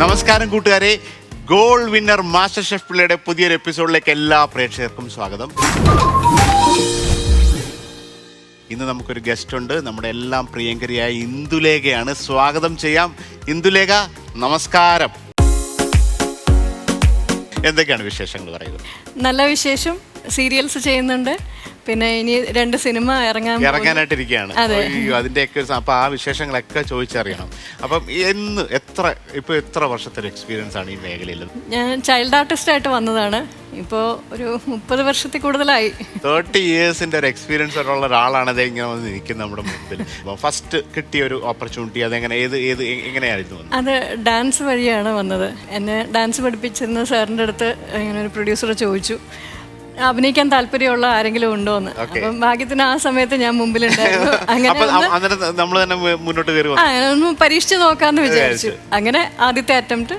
നമസ്കാരം കൂട്ടുകാരെ, goal winner master chef പിള്ളയുടെ പുതിയൊരു എപ്പിസോഡിലേക്ക് എല്ലാ പ്രേക്ഷകർക്കും സ്വാഗതം. ഇന്ന് നമുക്കൊരു ഗസ്റ്റ് ഉണ്ട്, നമ്മുടെ എല്ലാം പ്രിയങ്കരിയായ ഇന്ദുലേഖയാണ്. സ്വാഗതം ചെയ്യാം. ഇന്ദുലേഖ, നമസ്കാരം. എന്തൊക്കെയാണ് വിശേഷങ്ങൾ പറയുന്നത്? നല്ല വിശേഷം. സീരിയൽസ് ചെയ്യുന്നുണ്ട്, പിന്നെ ഇനി 2 സിനിമ ഇറങ്ങാനായിട്ടിരിക്കുകയാണ്. അതിന്റെയൊക്കെ അപ്പൊ ആ വിശേഷങ്ങളൊക്കെ ചോദിച്ചറിയണം. അപ്പം എത്ര വർഷത്തെ ഒരു എക്സ്പീരിയൻസ് ആണ് ഈ മേഖലയിൽ? ഞാൻ ചൈൽഡ് ആർട്ടിസ്റ്റ് ആയിട്ട് വന്നതാണ്. ഇപ്പോൾ ഒരു 30 വർഷത്തിൽ കൂടുതലായി. 30 ഇയേഴ്സിന്റെ ഒരു എക്സ്പീരിയൻസ് ഉള്ള ഒരാളാണ് അത് ഇങ്ങനെ വന്ന് നിൽക്കുന്നത് നമ്മുടെ മുമ്പിൽ. ഫസ്റ്റ് കിട്ടിയ ഒരു ഓപ്പർച്യൂണിറ്റി അതെങ്ങനെ എങ്ങനെയായിരുന്നു? അത് ഡാൻസ് വഴിയാണ് വന്നത്. എന്നെ ഡാൻസ് പഠിപ്പിച്ചിരുന്ന സാറിൻ്റെ അടുത്ത് ഇങ്ങനെ ഒരു പ്രൊഡ്യൂസർ ചോദിച്ചു, അഭിനയിക്കാൻ താല്പര്യമുള്ള ആരെങ്കിലും ഉണ്ടോ എന്ന്. അപ്പം ഭാഗ്യത്തിന് ആ സമയത്ത് ഞാൻ മുമ്പിലുണ്ടായിരുന്നു. അങ്ങനെ ഒന്ന് പരീക്ഷിച്ച് നോക്കാന്ന് വിചാരിച്ചു. അങ്ങനെ ആദ്യത്തെ അറ്റംപ്റ്റ്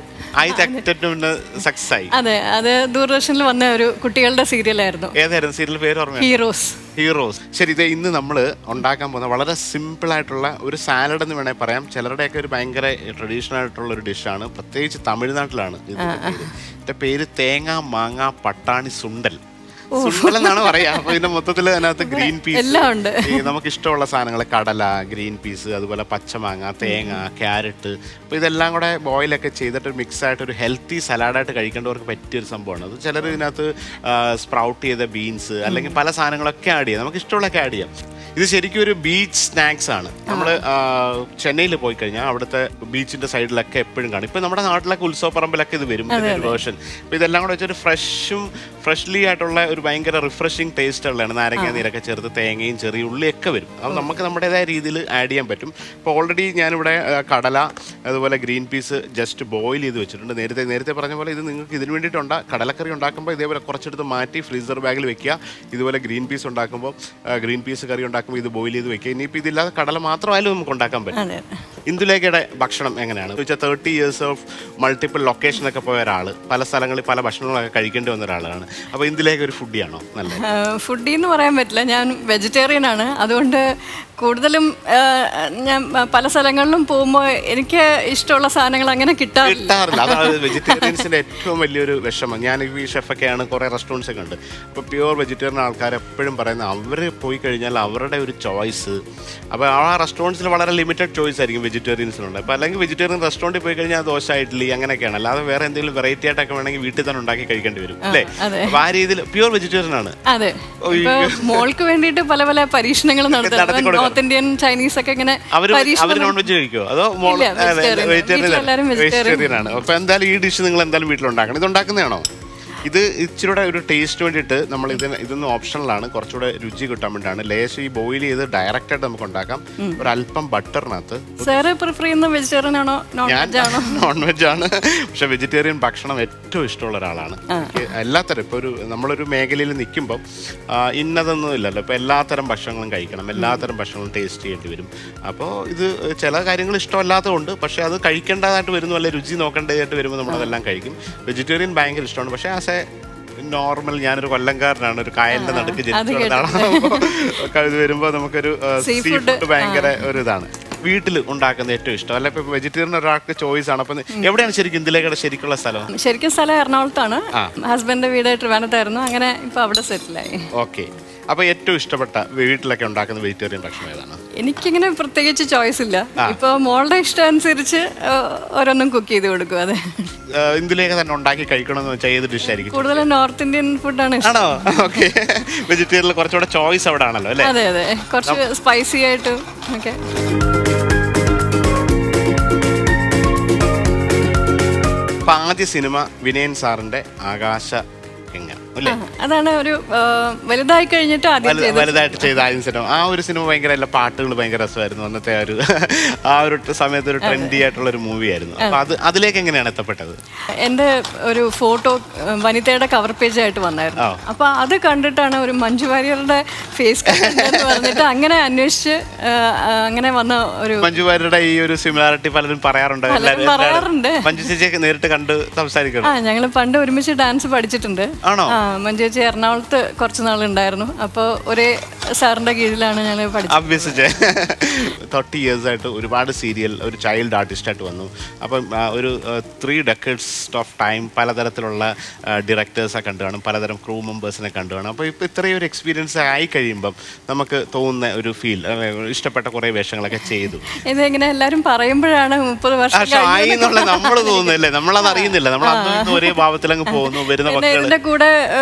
സക്സസ് ആയി. അതെ, അത് ദൂരദർശനിൽ വന്ന ഒരു കുട്ടികളുടെ സീരിയലായിരുന്നു. ഏതായിരുന്നു സീരിയൽ പേര്? ഹീറോസ്. ശരി, ഇത് ഇന്ന് നമ്മൾ ഉണ്ടാക്കാൻ പോകുന്ന വളരെ സിമ്പിൾ ആയിട്ടുള്ള ഒരു സാലഡ് എന്ന് വേണേൽ പറയാം. ചിലരുടെയൊക്കെ ഒരു ഭയങ്കര ട്രഡീഷണൽ ആയിട്ടുള്ള ഒരു ഡിഷാണ്, പ്രത്യേകിച്ച് തമിഴ്നാട്ടിലാണ്. ഇതിന്റെ പേര് തേങ്ങ മാങ്ങ പട്ടാണി സുണ്ടൽ എന്നാണ് പറയാ. അപ്പൊ ഇതിന്റെ മൊത്തത്തിൽ അതിനകത്ത് ഗ്രീൻ പീസ്, നമുക്ക് ഇഷ്ടമുള്ള സാധനങ്ങൾ, കടല, ഗ്രീൻ പീസ്, അതുപോലെ പച്ചമാങ്ങ, തേങ്ങ, ക്യാരറ്റ്, അപ്പൊ ഇതെല്ലാം കൂടെ ബോയിലൊക്കെ ചെയ്തിട്ട് മിക്സ് ആയിട്ട് ഒരു ഹെൽത്തി സലാഡായിട്ട് കഴിക്കേണ്ടവർക്ക് പറ്റിയൊരു സംഭവമാണ് അത്. ചിലർ ഇതിനകത്ത് സ്പ്രൗട്ട് ചെയ്ത ബീൻസ് അല്ലെങ്കിൽ പല സാധനങ്ങളൊക്കെ ആഡ് ചെയ്യാം, നമുക്ക് ഇഷ്ടമുള്ളതൊക്കെ ആഡ് ചെയ്യാം. ഇത് ശരിക്കും ഒരു ബീച്ച് സ്നാക്സ് ആണ്. നമ്മൾ ചെന്നൈയിൽ പോയി കഴിഞ്ഞാൽ അവിടുത്തെ ബീച്ചിന്റെ സൈഡിലൊക്കെ എപ്പോഴും കാണും. ഇപ്പൊ നമ്മുടെ നാട്ടിലൊക്കെ ഉത്സവപ്പറമ്പിലൊക്കെ ഇത് വരും, വേർഷൻ. അപ്പൊ ഇതെല്ലാം കൂടെ വെച്ചൊരു ഫ്രഷ്ലി ആയിട്ടുള്ള ഒരു ഭയങ്കര റിഫ്രഷിങ് ടേസ്റ്റ് ഉള്ളതാണ്. നാരങ്ങ നീരൊക്കെ ചേർത്ത് തേങ്ങയും ചെറിയ ഉള്ളിയൊക്കെ വരും. അത് നമുക്ക് നമ്മുടേതായ രീതിയിൽ ആഡ് ചെയ്യാൻ പറ്റും. ഇപ്പോൾ ഓൾറെഡി ഞാനിവിടെ കടല അതുപോലെ ഗ്രീൻ പീസ് ജസ്റ്റ് ബോയിൽ ചെയ്ത് വെച്ചിട്ടുണ്ട്. നേരത്തെ പറഞ്ഞ പോലെ ഇത് നിങ്ങൾക്ക് ഇതിന് വേണ്ടിയിട്ട് കടലക്കറി ഉണ്ടാക്കുമ്പോൾ ഇതേപോലെ കുറച്ചെടുത്ത് മാറ്റി ഫ്രീസർ ബാഗിൽ വെക്കുക. ഇതുപോലെ ഗ്രീൻ പീസ് ഉണ്ടാക്കുമ്പോൾ ഗ്രീൻ പീസ് കറി ഉണ്ടാക്കുമ്പോൾ ഇത് ബോയിൽ ചെയ്ത് വെക്കുക. ഇനിയിപ്പോൾ ഇതില്ലാതെ കടല മാത്രമായാലും നമുക്ക് ഉണ്ടാക്കാൻ പറ്റും. ഇന്ദുലേഖയുടെ ഭക്ഷണം എങ്ങനെയാണ് വെച്ചാൽ 30 years ഓഫ് മൾട്ടിപ്പിൾ ലൊക്കേഷനൊക്കെ പോയ ഒരാൾ, പല സ്ഥലങ്ങളിൽ പല ഭക്ഷണങ്ങളൊക്കെ കഴിക്കേണ്ടി വന്ന ഒരാളാണ്. അപ്പോൾ ഇന്ദുലേഖ ഒരു ഫുഡിയാണോ? നല്ല ഫുഡി എന്ന് പറയാൻ പറ്റില്ല, ഞാൻ വെജിറ്റേറിയൻ ആണ്. അതുകൊണ്ട് കൂടുതലും ഞാൻ പല സ്ഥലങ്ങളിലും പോകുമ്പോൾ എനിക്ക് ഇഷ്ടമുള്ള സാധനങ്ങൾ അങ്ങനെ കിട്ടാറില്ല. അതാണ് വെജിറ്റേറിയൻസിന്റെ ഏറ്റവും വലിയൊരു വിഷമം. ഞാൻ ഈ ഷെഫൊക്കെയാണ്, കുറേ റെസ്റ്റോറൻറ്റ്സ് ഒക്കെ ഉണ്ട്. ഇപ്പോൾ പ്യുവർ വെജിറ്റേറിയൻ ആൾക്കാർ എപ്പോഴും പറയുന്നത് അവർ പോയി കഴിഞ്ഞാൽ അവരുടെ ഒരു ചോയ്സ്, അപ്പോൾ ആ റെസ്റ്റോറൻറ്റ്സിൽ വളരെ ലിമിറ്റഡ് ചോയ്സ് ആയിരിക്കും വെജിറ്റേറിയൻസിനുണ്ട്. അപ്പോൾ അല്ലെങ്കിൽ വെജിറ്റേറിയൻ റെസ്റ്റോറൻറ്റിൽ പോയി കഴിഞ്ഞാൽ ദോശ, ഇഡ്ഡലി അങ്ങനെയൊക്കെയാണ്. അല്ലാതെ വേറെ എന്തെങ്കിലും വെറൈറ്റി ആയിട്ടൊക്കെ വേണമെങ്കിൽ വീട്ടിൽ തന്നെ ഉണ്ടാക്കി കഴിക്കേണ്ടി വരും അല്ലേ? അപ്പോൾ ആ രീതിയിൽ പ്യുവർ വെജിറ്റേറിയൻ ആണ്. അതെ, മോൾക്ക് വേണ്ടിയിട്ട് പല പല പരീക്ഷണങ്ങൾ നടത്തും. നോർത്ത് ഇന്ത്യൻ, ചൈനീസ് ഒക്കെ ഇങ്ങനെ. നോൺ വെജ് കഴിക്കുമോ അതോ വെജിറ്റേറിയൻ ആണ്? അപ്പൊ എന്തായാലും ഈ ഡിഷ് നിങ്ങൾ എന്തായാലും വീട്ടിലുണ്ടാക്കണം. ഇത് ഉണ്ടാക്കുന്നതാണോ? ഇത് ഇച്ചിരിയുടെ ഒരു ടേസ്റ്റ് വേണ്ടിയിട്ട് നമ്മൾ ഇതൊന്നും ഓപ്ഷണലാണ്, കുറച്ചുകൂടെ രുചി കിട്ടാൻ വേണ്ടിയാണ്. ലേശം ഈ ബോയിൽ ചെയ്ത് ഡയറക്റ്റ് ആയിട്ട് നമുക്ക് ഉണ്ടാക്കാം. ഒരു അല്പം ബട്ടറിനകത്ത്. പ്രിഫർ ചെയ്യുന്ന വെജിറ്റേറിയൻ ആണോ നോൺ വെജ് ആണ്? പക്ഷെ വെജിറ്റേറിയൻ ഭക്ഷണം ഏറ്റവും ഇഷ്ടമുള്ള ഒരാളാണ്. എല്ലാത്തരം ഇപ്പോൾ നമ്മളൊരു മേഖലയിൽ നിൽക്കുമ്പോൾ ഇന്നതൊന്നും ഇല്ലല്ലോ. ഇപ്പോൾ എല്ലാത്തരം ഭക്ഷണങ്ങളും കഴിക്കണം, എല്ലാത്തരം ഭക്ഷണങ്ങളും ടേസ്റ്റ് ചെയ്യേണ്ടി വരും. അപ്പോൾ ഇത് ചില കാര്യങ്ങൾ ഇഷ്ടമല്ലാത്തതുകൊണ്ട്, പക്ഷെ അത് കഴിക്കേണ്ടതായിട്ട് വരുന്നു, അല്ലെ രുചി നോക്കേണ്ടതായിട്ട് വരുമ്പോൾ നമ്മളതെല്ലാം കഴിക്കും. വെജിറ്റേറിയൻ ഭയങ്കര ഇഷ്ടമാണ്. പക്ഷേ നോർമൽ ഞാനൊരു കൊല്ലംകാരനാണ്, ഒരു കായലിന്റെ നടുക്ക് ജനിച്ചതാണ്. ഇത് വരുമ്പോൾ നമുക്കൊരു സീ ഫുഡ് ഭയങ്കര ഒരു ഇതാണ്. വീട്ടിൽ ഉണ്ടാക്കുന്ന ഏറ്റവും ഇഷ്ടം, അല്ല ഇപ്പൊ വെജിറ്റേറിയൻ ഒരാൾക്ക് ചോയ്സ് ആണ്. അപ്പൊ എവിടെയാണ് ശരിക്കും ഇന്ദുലേഖയുടെ ശരിക്കുള്ള സ്ഥലം? ശരിക്കും സ്ഥലം എറണാകുളത്താണ്. ഹസ്ബൻഡിന്റെ വീട് ട്രിവാൻഡ്രത്തായിരുന്നു. അങ്ങനെ ഇപ്പൊ അവിടെ സെറ്റിലായി. ഓക്കെ. അപ്പൊ ഏറ്റവും ഇഷ്ടപ്പെട്ട വീട്ടിലൊക്കെ ഉണ്ടാക്കുന്ന വെജിറ്റേറിയൻ ഭക്ഷണം ഏതാണ്? എനിക്കിങ്ങനെ പ്രത്യേകിച്ച് ചോയ്സ് ഇല്ല. ഇപ്പൊ മോളുടെ ഇഷ്ടം അനുസരിച്ച് ഓരോന്നും കുക്ക് ചെയ്ത് കൊടുക്കും. അതെ, ഇന്ദുലേഖ തന്നെ ഉണ്ടാക്കി കഴിക്കണമെന്ന് വെച്ചാൽ ഏത് ഡിഷ് ആയിരിക്കും? കൂടുതലും നോർത്ത് ഇന്ത്യൻ ഫുഡാണ്. ആണോ? ഓക്കെ. വെജിറ്റേറിയനിൽ കുറച്ചുകൂടെ ചോയ്സ് അവിടെ ആണല്ലോ അല്ലേ? അതെ അതെ, കുറച്ച് സ്പൈസി ആയിട്ട് ഒക്കെ. ആദ്യ സിനിമ വിനയൻ സാറിന്റെ ആകാശ ഗംഗ അല്ലേ? അതാണ് ഒരു വലുതായി കഴിഞ്ഞിട്ട് വലുതായിട്ട് ചെയ്ത ആദ്യം സിനിമ. ആ ഒരു സിനിമ ഭയങ്കര എല്ലാ പാട്ടുകൾ ഭയങ്കര രസമായിരുന്നു. അന്നത്തെ ആ ഒരു സമയത്ത് ഒരു ട്രെൻഡി ആയിട്ടുള്ള ഒരു മൂവി ആയിരുന്നു. അപ്പൊ അതിലേക്ക് എങ്ങനെയാണ് എത്തപ്പെട്ടത്? എൻ്റെ ഒരു ഫോട്ടോ വനിതയുടെ കവർ പേജ് ആയിട്ട് വന്നായിരുന്നു. അപ്പൊ അത് കണ്ടിട്ടാണ് ഒരു മഞ്ജു വാര്യരുടെ ഫേസ് എന്ന് പറഞ്ഞിട്ട് അങ്ങനെ അന്വേഷിച്ച് അങ്ങനെ വന്ന ഒരു. മഞ്ജു വാര്യരുടെ ഈ ഒരു സിമിലാരിറ്റി പലരും പറയാറുണ്ട്. പറയാറുണ്ട്. മഞ്ജു ചേച്ചിയൊക്കെ നേരിട്ട് കണ്ട് സംസാരിക്കണം. ഞങ്ങൾ പണ്ട് ഒരുമിച്ച് ഡാൻസ് പഠിച്ചിട്ടുണ്ട്. ആണോ? മഞ്ജുചേച്ചി എറണാകുളത്ത് കുറച്ച് നാളുണ്ടായിരുന്നു. അപ്പോൾ ഒരേ സാറിൻ്റെ കീഴിലാണ് ഞാൻ പഠിച്ചത്. അഭ്യസിച്ച് 30 years ആയിട്ട് ഒരുപാട് സീരിയൽ ഒരു ചൈൽഡ് ആർട്ടിസ്റ്റായിട്ട് വന്നു. അപ്പം ഒരു 3 decades ഓഫ് ടൈം പലതരത്തിലുള്ള ഡയറക്ടേഴ്സെ കണ്ടു കാണും, പലതരം ക്രൂ മെമ്പേഴ്സിനെ കണ്ടു കാണും. അപ്പോൾ ഇപ്പോൾ ഇത്രയും ഒരു എക്സ്പീരിയൻസ് ആയി കഴിയുമ്പം നമുക്ക് തോന്നുന്ന ഒരു ഫീൽ, ഇഷ്ടപ്പെട്ട കുറേ വേഷങ്ങളൊക്കെ ചെയ്തു. ഇതെങ്ങനെ എല്ലാവരും പറയുമ്പോഴാണ് 30 വർഷം ആയി എന്നുള്ളത് നമ്മൾ തോന്നുന്നില്ലേ, നമ്മളത് അറിയുന്നില്ല. നമ്മൾ അന്ന് ഒരേ ഭാവത്തിലങ്ങ് പോകുന്നു. വരുന്ന മക്കൾ ഇതിന്റെ കൂടെ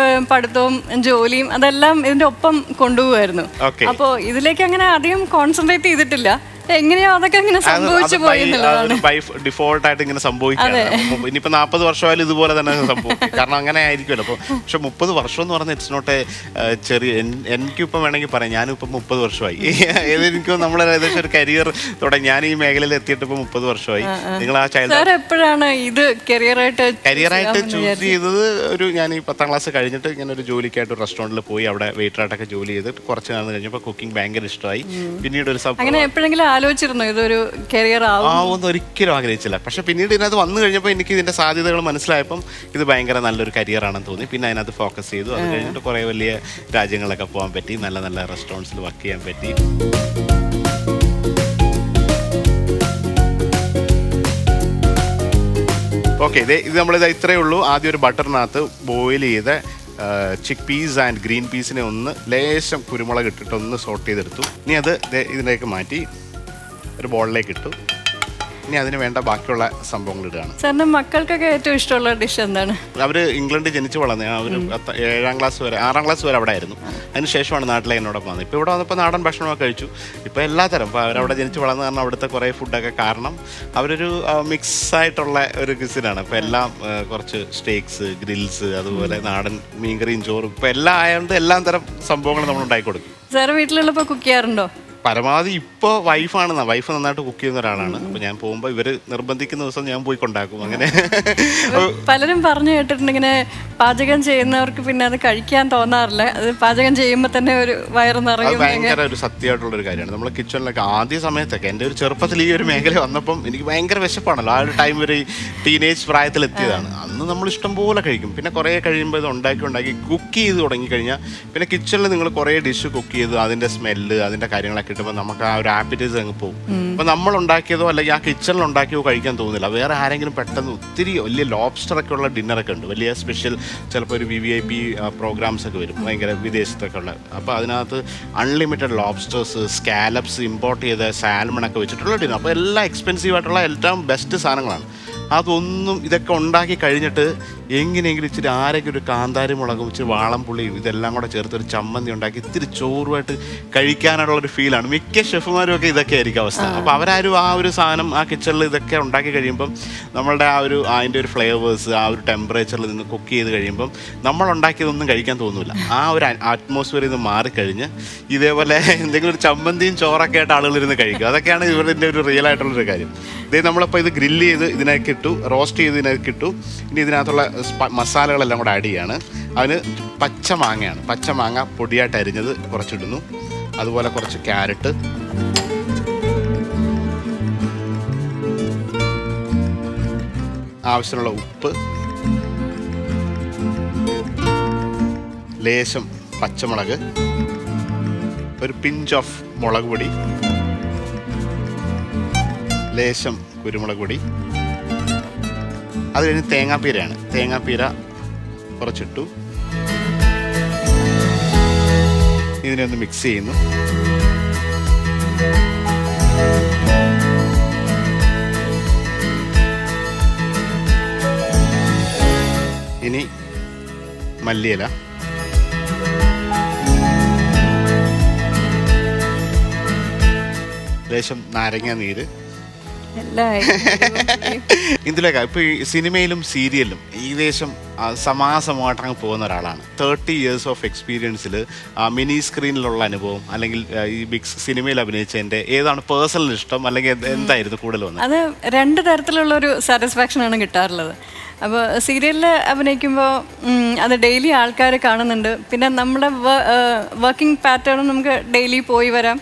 പഠിത്തവും ജോലിയും അതെല്ലാം ഇതിന്റെ ഒപ്പം കൊണ്ടുപോകുമായിരുന്നു. അപ്പോൾ ഇതിലേക്ക് അങ്ങനെ അധികം കോൺസെൻട്രേറ്റ് ചെയ്തിട്ടില്ല. എങ്ങനെയോ അതൊക്കെ ഇങ്ങനെ സംഭവിച്ചു പോയി എന്നുള്ളതാണ്. ഡിഫോൾട്ട് ആയിട്ട് ഇങ്ങനെ സംഭവിക്കാം. ഇനിയിപ്പോ 40 വർഷമായാലും ഇതുപോലെ തന്നെ സംഭവിക്കും. കാരണം അങ്ങനെ ആയിരിക്കുമല്ലോ. അപ്പോൾ പക്ഷെ 30 വർഷം എന്ന് പറഞ്ഞാൽ ഇറ്റ്സ് നോട്ട് ചെറിയ. എനിക്കിപ്പം വേണമെങ്കിൽ പറയാം, ഞാനും ഇപ്പം 30 വർഷമായി. എനിക്ക് നമ്മൾ ഏകദേശം ഒരു കരിയർ തുടങ്ങി. ഞാൻ ഈ മേഖലയിൽ എത്തിയിട്ട് ഇപ്പം 30 വർഷമായി. നിങ്ങൾ ആ ചൈൽഡ് എപ്പോഴാണ് ഇത് കരിയറായിട്ട് ചൂസ് ചെയ്തത്? ഞാൻ ഈ 10ാം ക്ലാസ് കഴിഞ്ഞിട്ട് ഇങ്ങനെ ഒരു ജോലിക്കായിട്ട് റെസ്റ്റോറൻറ്റിൽ പോയി അവിടെ വെയിറ്ററായിട്ടൊക്കെ ജോലി ചെയ്ത് കുറച്ച് നാൾ കഴിഞ്ഞപ്പോൾ കുക്കിംഗ് ഭയങ്കര ഇഷ്ടമായി. പിന്നീട് ഒരു അങ്ങനെ എപ്പോഴെങ്കിലും ആലോചിച്ചിരുന്നു ഇതൊരു കരിയർ ആവുമെന്ന്? ഒരിക്കലും ആഗ്രഹിച്ചില്ല. പക്ഷെ പിന്നീട് ഇതിനകത്ത് വന്നു കഴിഞ്ഞപ്പോൾ എനിക്ക് ഇതിന്റെ സാധ്യതകൾ മനസ്സിലായപ്പം ഇത് ഭയങ്കര നല്ലൊരു കരിയറാണെന്ന് തോന്നി. പിന്നെ അതിനകത്ത് ഫോക്കസ് ചെയ്തു. അത് കഴിഞ്ഞിട്ട് കുറേ വലിയ രാജ്യങ്ങളൊക്കെ പോകാൻ പറ്റി, നല്ല നല്ല റെസ്റ്റോറൻറ്റ്സിൽ വർക്ക് ചെയ്യാൻ പറ്റി. ഓക്കെ, ഇത് നമ്മളിത് ഇത്രയേ ഉള്ളൂ. ആദ്യം ഒരു ബട്ടറിനകത്ത് ബോയിൽ ചെയ്ത ചിക്ക് പീസ് ആൻഡ് ഗ്രീൻ പീസിനെ ഒന്ന് ലേശം കുരുമുളക് ഇട്ടിട്ട് ഒന്ന് സോട്ട് ചെയ്തെടുത്തു. ഇനി അത് ഇതിലേക്ക് മാറ്റി ഒരു ബോളിലേക്ക് ഇട്ടു. ഇനി അതിന് വേണ്ട ബാക്കിയുള്ള സംഭവങ്ങൾ ഇടുകയാണ്. സാറിന്റെ മക്കൾക്കൊക്കെ ഏറ്റവും ഇഷ്ടമുള്ള ഡിഷ് എന്താണ്? അവർ ഇംഗ്ലണ്ടിൽ ജനിച്ചു വളർന്നത്. അവർ 6ാം ക്ലാസ് വരെ അവിടെ ആയിരുന്നു. അതിനുശേഷമാണ് നാട്ടിലെ എന്നോടൊപ്പം വന്നത്. ഇപ്പോൾ ഇവിടെ വന്നപ്പോൾ നാടൻ ഭക്ഷണമൊക്കെ കഴിച്ചു. ഇപ്പോൾ എല്ലാത്തരം ഇപ്പോൾ അവരവിടെ ജനിച്ചു വളർന്ന കാരണം അവിടുത്തെ കുറേ ഫുഡൊക്കെ കാരണം അവരൊരു മിക്സ് ആയിട്ടുള്ള ഒരു ക്വിസിനാണ്. ഇപ്പോൾ എല്ലാം കുറച്ച് സ്റ്റേക്സ്, ഗ്രിൽസ്, അതുപോലെ നാടൻ മീൻകറിയും ചോറും ഇപ്പോൾ എല്ലാം ആയതുകൊണ്ട് എല്ലാ തരം സംഭവങ്ങളും നമ്മൾ ഉണ്ടാക്കി കൊടുക്കും. സാറ് വീട്ടിലുള്ളപ്പോൾ കുക്ക് ചെയ്യാറുണ്ടോ? പരമാവധി ഇപ്പോൾ വൈഫ് നന്നായിട്ട് കുക്ക് ചെയ്യുന്ന ഒരാളാണ്. അപ്പോൾ ഞാൻ പോകുമ്പോൾ ഇവർ നിർബന്ധിക്കുന്ന ദിവസം ഞാൻ പോയി കൊണ്ടാക്കും. അങ്ങനെ പലരും പറഞ്ഞു കേട്ടിട്ടുണ്ട് ഇങ്ങനെ പാചകം ചെയ്യുന്നവർക്ക് പിന്നെ അത് കഴിക്കാൻ തോന്നാറില്ല, അത് പാചകം ചെയ്യുമ്പോൾ തന്നെ ഒരു വയറ് നിറയും. ഭയങ്കര ഒരു സത്യമായിട്ടുള്ളൊരു കാര്യമാണ്. നമ്മൾ കിച്ചണിലൊക്കെ ആദ്യ സമയത്തൊക്കെ എൻ്റെ ഒരു ചെറുപ്പത്തിൽ ഈ ഒരു മേഖല വന്നപ്പം എനിക്ക് ഭയങ്കര വിശപ്പാണല്ലോ. ആ ഒരു ടൈം ഒരു ടീനേജ് പ്രായത്തിലെത്തിയതാണ്. അന്ന് നമ്മൾ ഇഷ്ടം പോലെ കഴിക്കും. പിന്നെ കുറേ കഴിയുമ്പോൾ ഇത് ഉണ്ടാക്കി കുക്ക് ചെയ്ത് തുടങ്ങിക്കഴിഞ്ഞാൽ പിന്നെ കിച്ചണിൽ നിങ്ങൾ കുറേ ഡിഷ് കുക്ക് ചെയ്ത് അതിൻ്റെ സ്മെല്ല് അതിൻ്റെ കാര്യങ്ങളൊക്കെ കിട്ടുമ്പോൾ നമുക്ക് ആ ഒരു ആപ്പിറ്റൈസ് അങ്ങ് പോകും. അപ്പോൾ നമ്മൾ ഉണ്ടാക്കിയതോ അല്ലെങ്കിൽ ആ കിച്ചണിൽ ഉണ്ടാക്കിയോ കഴിക്കാൻ തോന്നുന്നില്ല. വേറെ ആരെങ്കിലും പെട്ടെന്ന് ഒത്തിരി വലിയ ലോബ്സ്റ്ററൊക്കെ ഉള്ള ഡിന്നറൊക്കെ ഉണ്ട്, വലിയ സ്പെഷ്യൽ ചിലപ്പോൾ ഒരു VIP പ്രോഗ്രാംസ് ഒക്കെ വരും ഭയങ്കര വിദേശത്തൊക്കെ ഉള്ള. അപ്പോൾ അതിനകത്ത് അൺലിമിറ്റഡ് ലോബ്സ്റ്റേഴ്സ്, സ്കാലപ്സ്, ഇമ്പോർട്ട് ചെയ്ത സാൽമണൊക്കെ വെച്ചിട്ടുള്ള ഡിന്നർ. അപ്പോൾ എല്ലാം എക്സ്പെൻസീവ് ആയിട്ടുള്ള ഏറ്റവും ബെസ്റ്റ് സാധനങ്ങളാണ്. അതൊന്നും ഇതൊക്കെ ഉണ്ടാക്കി കഴിഞ്ഞിട്ട് എങ്ങനെയെങ്കിലും ഇച്ചിരി ആരെങ്കിലും ഒരു കാന്താരി മുളകും ഇച്ചിരി വാളംപുള്ളിയും ഇതെല്ലാം കൂടെ ചേർത്ത് ഒരു ചമ്മന്തി ഉണ്ടാക്കി ഇത്തിരി ചോറുമായിട്ട് കഴിക്കാനുള്ളൊരു ഫീലാണ്. മിക്ക ഷെഫുമാരും ഒക്കെ ഇതൊക്കെ ആയിരിക്കും അവസ്ഥ. അപ്പോൾ അവരാരും ആ ഒരു സാധനം ആ കിച്ചണിൽ ഇതൊക്കെ ഉണ്ടാക്കി കഴിയുമ്പം നമ്മളുടെ അതിൻ്റെ ഒരു ഫ്ലേവേഴ്സ് ആ ഒരു ടെമ്പറേച്ചറിൽ നിന്ന് കുക്ക് ചെയ്ത് കഴിയുമ്പം നമ്മൾ ഉണ്ടാക്കിയതൊന്നും കഴിക്കാൻ തോന്നില്ല. ആ ഒരു അറ്റ്മോസ്ഫിയറിൽ നിന്ന് മാറിക്കഴിഞ്ഞ് ഇതേപോലെ എന്തെങ്കിലും ഒരു ചമ്മന്തിയും ചോറൊക്കെ ആയിട്ട് ആളുകൾ ഇരുന്ന് കഴിക്കും. അതൊക്കെയാണ് ഇവരുടെ ഒരു റിയൽ ആയിട്ടുള്ളൊരു കാര്യം. നമ്മളിപ്പോൾ ഇത് ഗ്രില്ല് ചെയ്ത് ഇതിനൊക്കെ ഇട്ടു, റോസ്റ്റ് ചെയ്ത് ഇതിനൊക്കെ ഇട്ടു. ഇനി ഇതിനകത്തുള്ള മസാലകളെല്ലാം കൂടെ ആഡ് ചെയ്യാണ്. അതിന് പച്ചമാങ്ങയാണ്, പച്ചമാങ്ങ പൊടിയായിട്ട് അരിഞ്ഞത് കുറച്ചിടുന്നു. അതുപോലെ കുറച്ച് ക്യാരറ്റ്, ആവശ്യമുള്ള ഉപ്പ്, ലേശം പച്ചമുളക്, ഒരു പിഞ്ച് ഓഫ് മുളക് പൊടി, ലേശം കുരുമുളക് പൊടി. അത് കഴിഞ്ഞ് തേങ്ങാപ്പീരയാണ്. തേങ്ങാപ്പീര കുറച്ചിട്ടു. ഇതിനെ ഒന്ന് മിക്സ് ചെയ്യുന്നു. ഇനി മല്ലിയില, ലേശം നാരങ്ങ നീര്. ഇതിലൊക്കെ ഇപ്പൊ ഈ സിനിമയിലും സീരിയലിലും ഏകദേശം സമാസമായിട്ട് അങ്ങ് പോകുന്ന ഒരാളാണ്. 30 years ഓഫ് എക്സ്പീരിയൻസിൽ മിനി സ്ക്രീനിലുള്ള അനുഭവം അല്ലെങ്കിൽ ഈ ബിഗ് സിനിമയിൽ അഭിനയിച്ചതിന്റെ ഏതാണ് പേഴ്സണൽ ഇഷ്ടം, അല്ലെങ്കിൽ എന്തായിരുന്നു കൂടുതൽ വന്നത്? അത് 2 തരത്തിലുള്ള ഒരു സാറ്റിസ്ഫാക്ഷനാണ് കിട്ടാറുള്ളത്. അപ്പോൾ സീരിയലിൽ അഭിനയിക്കുമ്പോൾ അത് ഡെയിലി ആൾക്കാർ കാണുന്നുണ്ട്. പിന്നെ നമ്മുടെ വർക്കിംഗ് പാറ്റേണും നമുക്ക് ഡെയിലി പോയി വരാം.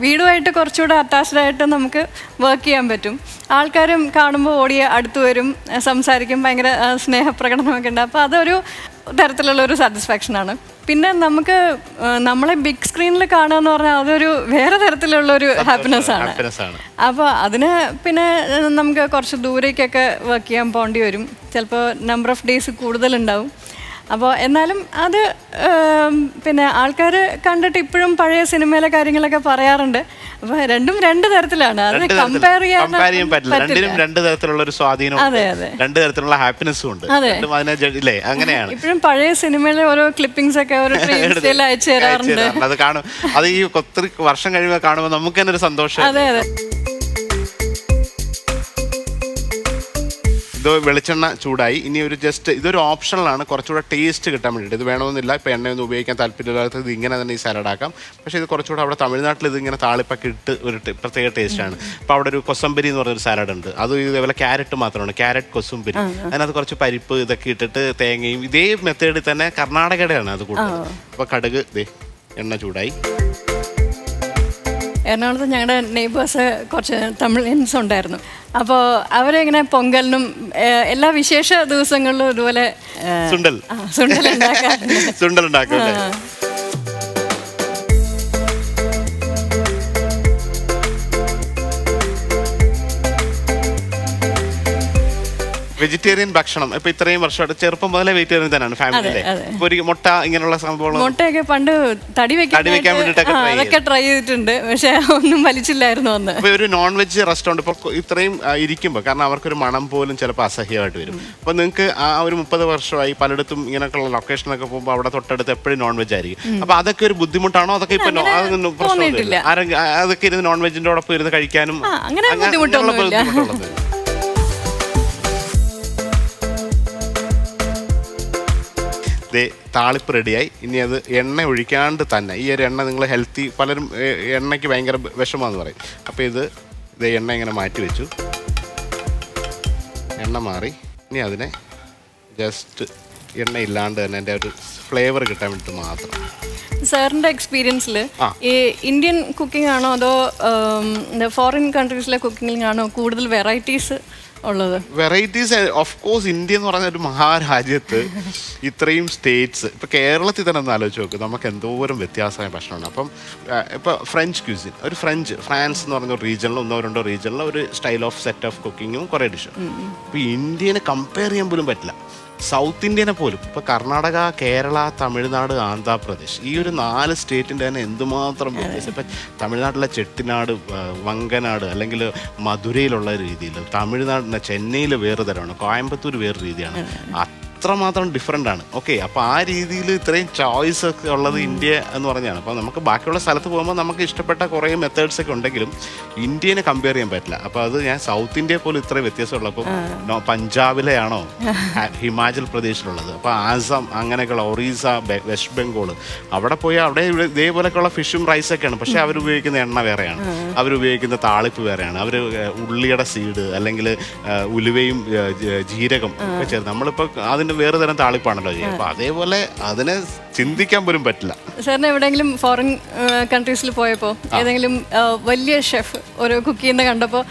വീടുമായിട്ട് കുറച്ചുകൂടെ അറ്റാച്ച്ഡ് ആയിട്ട് നമുക്ക് വർക്ക് ചെയ്യാൻ പറ്റും. ആൾക്കാരും കാണുമ്പോൾ ഓടി അടുത്ത് വരും, സംസാരിക്കും, ഭയങ്കര സ്നേഹപ്രകടനമൊക്കെ ഉണ്ട്. അപ്പോൾ അതൊരു തരത്തിലുള്ള ഒരു സാറ്റിസ്ഫാക്ഷനാണ്. പിന്നെ നമുക്ക് നമ്മളെ ബിഗ് സ്ക്രീനിൽ കാണുക എന്ന് പറഞ്ഞാൽ അതൊരു വേറെ തരത്തിലുള്ള ഒരു ഹാപ്പിനെസ് ആണ്. അപ്പോൾ അതിന് പിന്നെ നമുക്ക് കുറച്ച് ദൂരേക്കൊക്കെ വർക്ക് ചെയ്യാൻ പോകേണ്ടി വരും, ചിലപ്പോൾ നമ്പർ ഓഫ് ഡേയ്സ് കൂടുതലുണ്ടാവും. അപ്പോൾ എന്നാലും അത് പിന്നെ ആൾക്കാർ കണ്ടിട്ട് ഇപ്പോഴും പഴയ സിനിമയിലെ കാര്യങ്ങളൊക്കെ പറയാറുണ്ട്. അപ്പോൾ രണ്ടും രണ്ട് തരത്തിലാണ്, അത് കമ്പയർ ചെയ്യാൻ പറ്റില്ല. രണ്ട് തരത്തിലുള്ള ഒരു സ്വാധീനം, അതെ അതെ, രണ്ട് തരത്തിലുള്ള ഹാപ്പിനെസ്സും ഉണ്ട്. അങ്ങനെയാണ് ഇപ്പോഴും പഴയ സിനിമയിലെ ഓരോ ക്ലിപ്പിംഗ്സ് ഒക്കെ ഓരോ ട്രെയിൻസിൽ അയച്ചു തരാറുണ്ട്. അത് കാണും, അത് ഈ ഒത്തിരി വർഷം കഴിയുമ്പോൾ കാണുമ്പോൾ നമുക്ക് തന്നെ ഒരു സന്തോഷം. അതെ അതെ. ഇത് വെളിച്ചെണ്ണ ചൂടായി, ഇനി ഒരു ജസ്റ്റ് ഇതൊരു ഓപ്ഷണലാണ്, കുറച്ചുകൂടെ ടേസ്റ്റ് കിട്ടാൻ വേണ്ടിയിട്ട്. ഇത് വേണമെന്നില്ല, ഇപ്പോൾ എണ്ണയൊന്നും ഉപയോഗിക്കാൻ താല്പര്യമില്ലാത്തത് ഇത് ഇങ്ങനെ തന്നെ ഈ സാലഡ് ആക്കാം. പക്ഷേ ഇത് കുറച്ചുകൂടെ അവിടെ തമിഴ്നാട്ടിൽ ഇതിങ്ങനെ താളിപ്പൊക്കെ ഇട്ട് ഒരു പ്രത്യേക ടേസ്റ്റാണ്. അപ്പോൾ അവിടെ ഒരു കൊസംബരി എന്ന് പറഞ്ഞൊരു സാലഡ് ഉണ്ട്, അത് ഇതേപോലെ ക്യാരറ്റ് മാത്രമാണ്, ക്യാരറ്റ് കൊസംബരി. അതിനകത്ത് കുറച്ച് പരിപ്പ് ഇതൊക്കെ ഇട്ടിട്ട് തേങ്ങയും ഇതേ മെത്തേഡിൽ തന്നെ കർണാടകയുടെയാണ് അത് കൂടുതൽ. അപ്പോൾ കടുക് എണ്ണ ചൂടായി. എറണാകുളത്ത് ഞങ്ങളുടെ നെയ്ബേഴ്സ് കുറച്ച് തമിഴിയൻസ് ഉണ്ടായിരുന്നു. അപ്പോൾ അവരിങ്ങനെ പൊങ്കലിനും എല്ലാ വിശേഷ ദിവസങ്ങളിലും ഇതുപോലെ സുണ്ടൽ ഉണ്ടാക്കും. വെജിറ്റേറിയൻ ഭക്ഷണം ഇപ്പൊ ഇത്രയും വർഷമായിട്ട് ചെറുപ്പം മുതലേ വെജിറ്റേറിയൻ തന്നെയാണ് ഫാമിലിയിലെ. ഒരു മുട്ട ഇങ്ങനെയുള്ള സംഭവങ്ങൾ, മുട്ടയൊക്കെ പണ്ട് തടി വെക്കാൻ വേണ്ടിട്ടൊക്കെ ട്രൈ ചെയ്തിട്ടുണ്ട്, പക്ഷെ ഒന്നും വലിച്ചില്ലായിരുന്നു അന്ന്. അപ്പൊ ഒരു നോൺ വെജ് റെസ്റ്റോറന്റ് ഇപ്പൊ ഇത്രയും ഇരിക്കുമ്പോൾ, കാരണം അവർക്കൊരു മണം പോലും ചിലപ്പോൾ അസഹ്യമായിട്ട് വരും. അപ്പൊ നിങ്ങൾക്ക് ആ ഒരു 30 വർഷമായി പലയിടത്തും ഇങ്ങനെയൊക്കെയുള്ള ലൊക്കേഷനൊക്കെ പോകുമ്പോൾ അവിടെ തൊട്ടടുത്ത് എപ്പോഴും നോൺ വെജ് ആയിരിക്കും. അപ്പൊ അതൊക്കെ ഒരു ബുദ്ധിമുട്ടാണോ? അതൊക്കെ ഇപ്പൊ പ്രശ്നമില്ല, അതൊക്കെ ഇരുന്ന് നോൺ വെജിന്റെ ഇരുന്ന് കഴിക്കാനും അങ്ങനെ ബുദ്ധിമുട്ടൊന്നുമില്ല. താളിപ്പ് റെഡിയായി. ഇനി അത് എണ്ണ ഒഴിക്കാണ്ട് തന്നെ, ഈ ഒരു എണ്ണ നിങ്ങൾ ഹെൽത്തി, പലരും എണ്ണയ്ക്ക് ഭയങ്കര വിഷമാണെന്ന് പറയും. അപ്പോൾ ഇത് എണ്ണ ഇങ്ങനെ മാറ്റി വെച്ചു, എണ്ണ മാറി. ഇനി അതിനെ ജസ്റ്റ് എണ്ണ ഇല്ലാണ്ട് തന്നെ എൻ്റെ ഒരു ഫ്ലേവർ കിട്ടാൻ വേണ്ടിയിട്ട് മാത്രം. സാറിൻ്റെ എക്സ്പീരിയൻസിൽ ഈ ഇന്ത്യൻ കുക്കിംഗ് ആണോ അതോ ഫോറിൻ കൺട്രീസിലെ കുക്കിങ്ങിലാണോ കൂടുതൽ വെറൈറ്റീസ് ഉള്ളത്? Varieties of course. ഇന്ത്യ എന്ന് പറഞ്ഞ ഒരു മഹാരാജ്യത്ത് ഇത്രയും സ്റ്റേറ്റ്സ്, ഇപ്പം കേരളത്തിൽ തന്നെ ഒന്ന് ആലോചിച്ച് നോക്ക്, നമുക്ക് എന്തോരം വ്യത്യാസമായ ഭക്ഷണമാണ്. അപ്പം ഇപ്പോൾ ഫ്രഞ്ച് ക്യൂസിൻ, ഒരു ഫ്രാൻസ് എന്ന് പറഞ്ഞ ഒരു റീജിയനിൽ 1-2 റീജിയനിൽ ഒരു സ്റ്റൈൽ ഓഫ് സെറ്റ് ഓഫ് കുക്കിങ്ങും കുറേ ഡിഷും. ഇപ്പോൾ ഇന്ത്യനെ കമ്പയർ ചെയ്യാൻ പോലും പറ്റില്ല. സൗത്ത് ഇന്ത്യനെ പോലും, ഇപ്പോൾ കർണാടക, കേരള, തമിഴ്നാട്, ആന്ധ്രാപ്രദേശ്, ഈ ഒരു 4 സ്റ്റേറ്റിൻ്റെ തന്നെ എന്തുമാത്രം വ്യത്യാസം. ഇപ്പം തമിഴ്നാട്ടിലെ ചെട്ടിനാട്, വങ്കനാട് അല്ലെങ്കിൽ മധുരയിലുള്ള രീതിയിൽ, തമിഴ്നാടിൻ്റെ ചെന്നൈയിൽ വേറെ തരമാണ്, കോയമ്പത്തൂർ വേറെ രീതിയാണ്. അത്രമാത്രം ഡിഫറെൻ്റ് ആണ്. ഓക്കെ, അപ്പോൾ ആ രീതിയിൽ ഇത്രയും ചോയ്സ് ഒക്കെ ഉള്ളത് ഇന്ത്യ എന്ന് പറഞ്ഞാണ്. അപ്പോൾ നമുക്ക് ബാക്കിയുള്ള സ്ഥലത്ത് പോകുമ്പോൾ നമുക്ക് ഇഷ്ടപ്പെട്ട കുറേ മെത്തേഡ്സ് ഒക്കെ ഉണ്ടെങ്കിലും ഇന്ത്യനെ കമ്പയർ ചെയ്യാൻ പറ്റില്ല. അപ്പോൾ അത് ഞാൻ സൗത്ത് ഇന്ത്യയെ പോലും ഇത്രയും വ്യത്യാസമുള്ളപ്പോൾ പഞ്ചാബിലെയാണോ, ഹിമാചൽ പ്രദേശിലുള്ളത്, അപ്പോൾ ആസാം, അങ്ങനെയൊക്കെയുള്ള ഒറീസ, വെസ്റ്റ് ബംഗാൾ, അവിടെ പോയി അവിടെ ഇതേപോലെയൊക്കെയുള്ള ഫിഷും റൈസൊക്കെയാണ്. പക്ഷേ അവരുപയോഗിക്കുന്ന എണ്ണ വേറെയാണ്, അവരുപയോഗിക്കുന്ന താളിപ്പ് വേറെയാണ്, അവർ ഉള്ളിയുടെ സീഡ് അല്ലെങ്കിൽ ഉലുവയും ജീരകം ഒക്കെ ചേർത്ത്, നമ്മളിപ്പോൾ അതിന് വേറെ തരം താളിപ്പാണല്ലോ ചെയ്യുക. അപ്പോൾ അതേപോലെ അതിനെ ചിന്തിക്കാൻ പോലും പറ്റില്ല. സാറിന് എവിടെയെങ്കിലും ഫോറിൻ കൺട്രീസിൽ പോയപ്പോൾ ഏതെങ്കിലും വലിയ ഷെഫ് ഓരോ കുക്ക് ചെയ്യുന്ന കണ്ടപ്പോൾ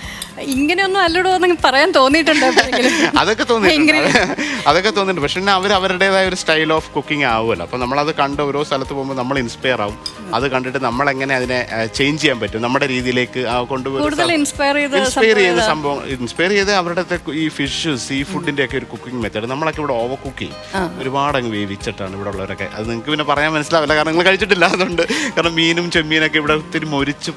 ഇങ്ങനെയൊന്നും അല്ലടോ എന്ന് പറയാൻ തോന്നിയിട്ടുണ്ടോ? അതൊക്കെ തോന്നിയിട്ടുണ്ട്. പക്ഷെ അവർ അവരുടേതായ ഒരു സ്റ്റൈൽ ഓഫ് കുക്കിംഗ് ആവുമല്ലോ. അപ്പോൾ നമ്മളത് കണ്ട് ഓരോ സ്ഥലത്ത് പോകുമ്പോൾ നമ്മൾ ഇൻസ്പയർ ആവും. അത് കണ്ടിട്ട് നമ്മളെങ്ങനെ അതിനെ ചേഞ്ച് ചെയ്യാൻ പറ്റും, നമ്മുടെ രീതിയിലേക്ക് കൊണ്ടുപോയി ഇൻസ്പയർ ചെയ്ത് അവരുടെ ഈ ഫിഷ്, സീ ഫുഡിന്റെ ഒക്കെ ഒരു കുക്കിംഗ് മെത്തേഡ്. നമ്മളൊക്കെ ഇവിടെ ഓവർ കുക്ക് ചെയ്യും, ഒരുപാട് അങ്ങ് വേവിച്ചിട്ടാണ് ഇവിടെ ഉള്ളവരൊക്കെ. അത് നിങ്ങൾക്ക് പിന്നെ പറയാൻ മനസ്സിലാവില്ല, കാരണം നിങ്ങൾ കഴിച്ചിട്ടില്ല. അതുകൊണ്ട് കാരണം മീനും ചെമ്മീനൊക്കെ ഇവിടെ ഒത്തിരി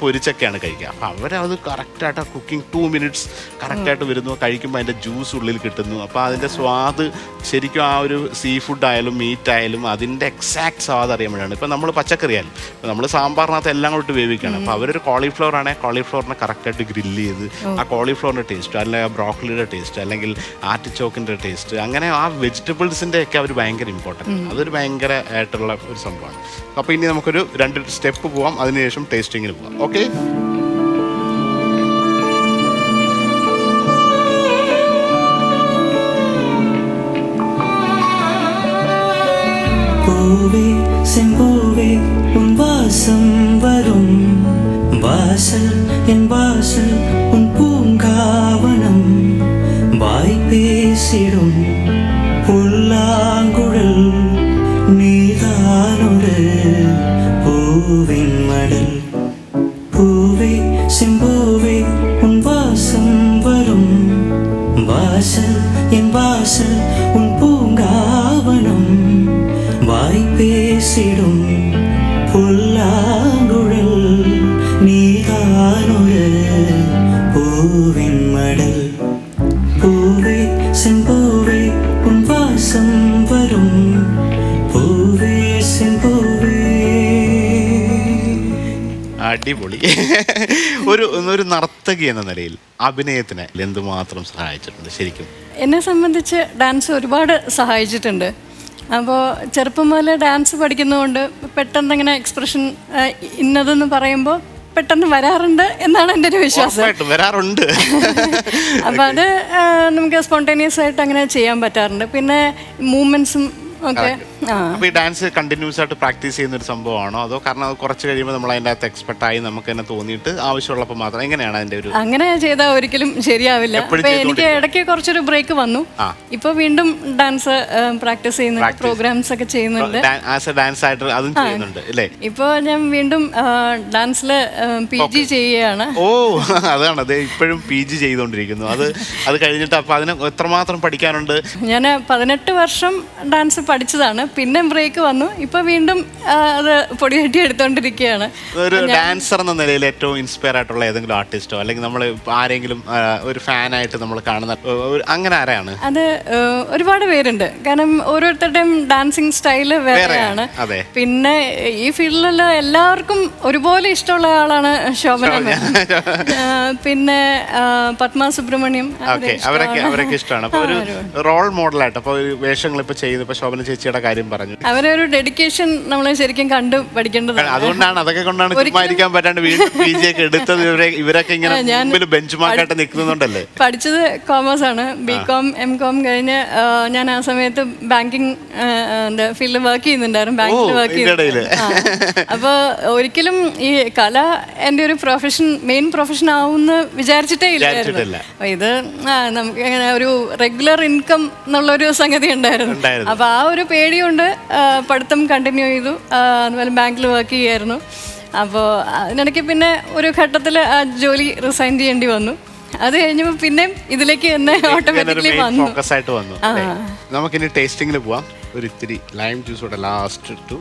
പൊരിച്ചൊക്കെയാണ് കഴിക്കുക. അപ്പം അവരത് കറക്റ്റായിട്ട് കുക്കിംഗ് 2 minutes കറക്റ്റായിട്ട് വരുന്നു, കഴിക്കുമ്പോൾ അതിൻ്റെ ജ്യൂസ് ഉള്ളിൽ കിട്ടുന്നു. അപ്പോൾ അതിൻ്റെ സ്വാദ് ശരിക്കും ആ ഒരു സീ ഫുഡ് ആയാലും മീറ്റ് ആയാലും അതിൻ്റെ എക്സാക്ട് സ്വാദ് അറിയാൻ വേണ്ടിയാണ്. ഇപ്പം നമ്മൾ പച്ചക്കറി ആയാലും നമ്മൾ സാമ്പാറിനകത്ത് എല്ലാം കൂടി വേവിക്കുകയാണ്. അപ്പോൾ അവരൊരു കോളിഫ്ലവർ ആണെങ്കിൽ കോളിഫ്ലവറിനെ കറക്റ്റായിട്ട് ഗ്രില്ല് ചെയ്ത് ആ കോളിഫ്ലവറിൻ്റെ ടേസ്റ്റ്, അല്ലെങ്കിൽ ബ്രോക്കലിയുടെ ടേസ്റ്റ്, അല്ലെങ്കിൽ ആർട്ടിച്ചോക്കിൻ്റെ ടേസ്റ്റ്, അങ്ങനെ ആ വെജിറ്റബിൾസിൻ്റെ ഒക്കെ അവർ ഭയങ്കര ഇമ്പോർട്ടൻ്റ്. അതൊരു ഭയങ്കര ആയിട്ടുള്ള ഒരു സംഭവമാണ്. അപ്പോൾ ഇനി നമുക്കൊരു 2 സ്റ്റെപ്പ് പോവാം, അതിനുശേഷം ടേസ്റ്റിങ്ങിന് പോവാം. ഓക്കെ, பூவே செம்பூவே உன் வாசம் வரும் வாசல் என் வாசல் உன் பூங்காவனம் வாய் பேசிடும் புல்லாங்குழல் അടിപൊളി. ഒരു നർത്തകി എന്ന നിലയിൽ അഭിനയത്തിന് എന്തുമാത്രം സഹായിച്ചിട്ടുണ്ട് ശരിക്കും? എന്നെ സംബന്ധിച്ച് ഡാൻസ് ഒരുപാട് സഹായിച്ചിട്ടുണ്ട്. അപ്പോൾ ചെറുപ്പം മുതലേ ഡാൻസ് പഠിക്കുന്നതുകൊണ്ട് പെട്ടെന്ന് ഇങ്ങനെ എക്സ്പ്രഷൻ ഇന്നതെന്ന് പറയുമ്പോൾ പെട്ടെന്ന് വരാറുണ്ട് എന്നാണ് എൻ്റെ ഒരു വിശ്വാസം. വരാറുണ്ട്. അപ്പം അത് നമുക്ക് സ്പോണ്ടേനിയസ് ആയിട്ട് അങ്ങനെ ചെയ്യാൻ പറ്റാറുണ്ട്. പിന്നെ മൂവ്മെൻറ്റ്സും ഓക്കെ. അപ്പൊ ഈ ഡാൻസ് കണ്ടിന്യൂസ് ആയിട്ട് പ്രാക്ടീസ് ചെയ്യുന്ന ഒരു സംഭവമാണോ, അതോ കാരണം അത് കുറച്ച് കഴിയുമ്പോൾ നമ്മൾ അതിൻ്റെ അകത്ത് എക്സ്പെർട്ട് ആയി നമുക്ക് തന്നെ തോന്നിയിട്ട് ആവശ്യമുള്ളപ്പോൾ മാത്രം, എങ്ങനെയാണ് അതിന്റെ ഒരു? അങ്ങനെ ചെയ്താൽ ഒരിക്കലും ശരിയാവില്ല. അപ്പൊ എനിക്ക് ഇടയ്ക്ക് കുറച്ചൊരു ബ്രേക്ക് വന്നു. ഇപ്പൊ വീണ്ടും ഡാൻസ് പ്രാക്ടീസ് ചെയ്യുന്നുണ്ട്, പ്രോഗ്രാംസ് ഒക്കെ ചെയ്യുന്നുണ്ട്. ഡാൻസ് ആയിട്ട് അതും ചെയ്യുന്നുണ്ട് അല്ലേ? ഇപ്പൊ ഞാൻ വീണ്ടും ഡാൻസിൽ PG ചെയ്യുകയാണ്. ഓ, അതാണ് അത്. ഇപ്പോഴും PG ചെയ്തുകൊണ്ടിരിക്കുന്നു. അത് കഴിഞ്ഞിട്ട് അപ്പൊ അതിന് എത്രമാത്രം പഠിക്കാനുണ്ട്? ഞാൻ 18 വർഷം ഡാൻസ് പഠിച്ചതാണ്. പിന്നെ ബ്രേക്ക് വന്നു. ഇപ്പൊ വീണ്ടും അത് പൊടിയട്ടി എടുത്തോണ്ടിരിക്കുകയാണ്. ഒരു ഡാൻസർ എന്ന നിലയിൽ ഏറ്റവും ഇൻസ്പയർ ആയിട്ടുള്ള ഏതെങ്കിലും ആർട്ടിസ്റ്റോ അല്ലെങ്കിൽ നമ്മൾ ആരെങ്കിലും ഒരു ഫാനായിട്ട് നമ്മൾ കാണുന്ന അങ്ങനെ ആരെയാണ്? അത് ഒരുപാട് പേരുണ്ട്. കാരണം ഓരോരുത്തരുടെയും ഡാൻസിങ് സ്റ്റൈല് വേറെയാണ്. പിന്നെ ഈ ഫീൽഡിലുള്ള എല്ലാവർക്കും ഒരുപോലെ ഇഷ്ടമുള്ള ആളാണ് ശോഭന. പിന്നെ പത്മ സുബ്രഹ്മണ്യം, അവരൊക്കെ ഇഷ്ടമാണ്. അപ്പൊ ഒരു റോൾ മോഡലായിട്ട് അപ്പൊ വേഷങ്ങൾ ഇപ്പൊ ചെയ്യുന്നു. ഇപ്പൊ ശോഭന ചേച്ചിയുടെ കാര്യം പറഞ്ഞു. അവരൊരു ഡെഡിക്കേഷൻ നമ്മളെ ശരിക്കും കണ്ടു പഠിക്കേണ്ടതാണ്. അതുകൊണ്ടാണ് അതൊക്കെ കൊണ്ടാണ് ചുമ്മാരിക്കാൻ പറ്റാണ്ട് വീണ്ടും PG ഒക്കെ എടുത്തത്. ഇവരൊക്കെ ഇങ്ങനെ ബെഞ്ച് മാർക്കായിട്ട് നിൽക്കുന്നുണ്ടല്ലേ? പഠിച്ചത് കോമേഴ്സ് ആണ്. BCom MCom കഴിഞ്ഞ് ഞാൻ ആ സമയത്ത് ബാങ്കിങ് ഫീൽഡിൽ വർക്ക് ചെയ്യുന്നുണ്ടായിരുന്നു. ബാങ്കിൽ വർക്ക് ചെയ്യുന്നു. അപ്പോൾ ഒരിക്കലും ഈ കല എൻ്റെ ഒരു മെയിൻ പ്രൊഫഷൻ ആവുമെന്ന് വിചാരിച്ചിട്ടേ ഇല്ലായിരുന്നു. ഇത് നമുക്ക് എങ്ങനെ ഒരു റെഗുലർ ഇൻകം എന്നുള്ളൊരു സംഗതി ഉണ്ടായിരുന്നു. അപ്പൊ ആ ഒരു പേടിയുണ്ട് പഠിത്തം കണ്ടിന്യൂ ചെയ്തു. അതുപോലെ ബാങ്കിൽ വർക്ക് ചെയ്യായിരുന്നു. അപ്പോൾ അതിനിടയ്ക്ക് പിന്നെ ഒരു ഘട്ടത്തിൽ ആ ജോലി റിസൈൻ ചെയ്യേണ്ടി വന്നു. അത് കഴിഞ്ഞപ്പോൾ പിന്നെയും ഇതിലേക്ക് തന്നെ ഓട്ടോമാറ്റിക്കലി വന്നു. നമുക്കിനി ടേസ്റ്റിംഗിൽ പോവാം. ഒരു ഇത്തിരി ലൈം ജ്യൂസോടെ ലാസ്റ്റ് ടു.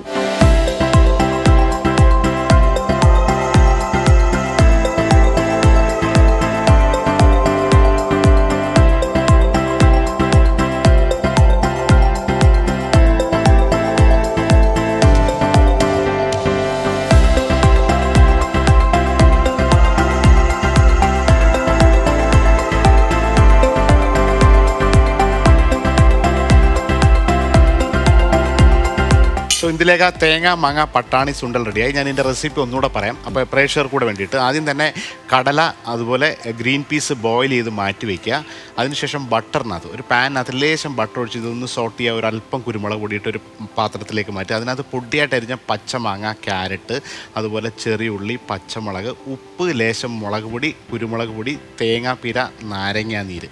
ഇതിലേക്ക് തേങ്ങ മാങ്ങ പട്ടാണി സുണ്ടൽ റെഡിയായി. ഞാൻ ഇതിൻ്റെ റെസിപ്പി ഒന്നുകൂടെ പറയാം. അപ്പോൾ പ്രേക്ഷകർക്ക് കൂടെ വേണ്ടിയിട്ട് ആദ്യം തന്നെ കടല അതുപോലെ ഗ്രീൻ പീസ് ബോയിൽ ചെയ്ത് മാറ്റി വയ്ക്കുക. അതിനുശേഷം ബട്ടറിനകത്ത് ഒരു പാനിനകത്ത് ലേശം ബട്ടർ ഒഴിച്ച് ഇതൊന്ന് സോട്ട് ചെയ്യുക. ഒരു അല്പം കുരുമുളക് പൊടിയിട്ട് ഒരു പാത്രത്തിലേക്ക് മാറ്റുക. അതിനകത്ത് പൊടിയായിട്ട് അരിഞ്ഞ പച്ചമാങ്ങ, ക്യാരറ്റ്, അതുപോലെ ചെറിയ ഉള്ളി, പച്ചമുളക്, ഉപ്പ്, ലേശം മുളക് പൊടി, കുരുമുളക് പൊടി, തേങ്ങാപ്പീര, നാരങ്ങാ നീര്,